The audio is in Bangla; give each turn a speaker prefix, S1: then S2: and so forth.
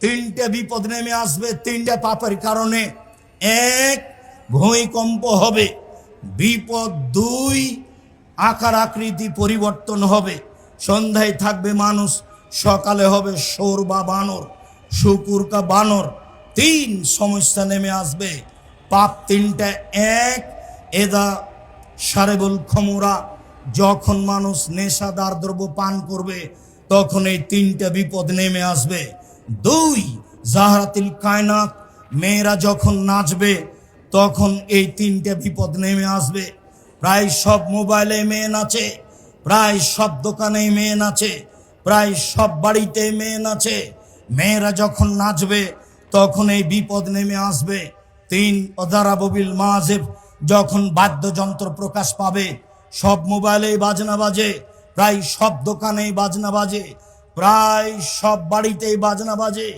S1: তিনটে বিপদ নেমে আসবে তিনটে পাপের কারণে। এক, ভূমিকম্প হবে। বিপদ দুই, আকার আকৃতি পরিবর্তন হবে। সন্ধ্যায় থাকবে মানুষ, সকালে হবে শোর বা বানর, শুকুর কা বানর। তিন, সমস্যা নেমে আসবে। পাপ তিনটা। এক, এদা সারেবুল খমুরা, যখন মানুষ নেশাদার দ্রব্য পান করবে তখন এই তিনটা বিপদ নেমে আসবে। দুই, জাহরাতিল কায়নাত, মেয়েরা যখন নাচবে তখন এই তিনটে বিপদ নেমে আসবে। প্রায় সব মোবাইলে মেয়ে নাচে, প্রায় সব দোকানে মেয়ে নাচে, প্রায় সব বাড়িতে মেয়ে নাচে। মেয়েরা যখন নাচবে তখন এই বিপদ নেমে আসবে। তিন, অদারাবিল মাজেব, যখন বাদ্যযন্ত্র প্রকাশ পাবে, সব মোবাইলেই বাজনা বাজে, প্রায় সব দোকানেই বাজনা বাজে, প্রায় সব বাড়িতেই বাজনা বাজে।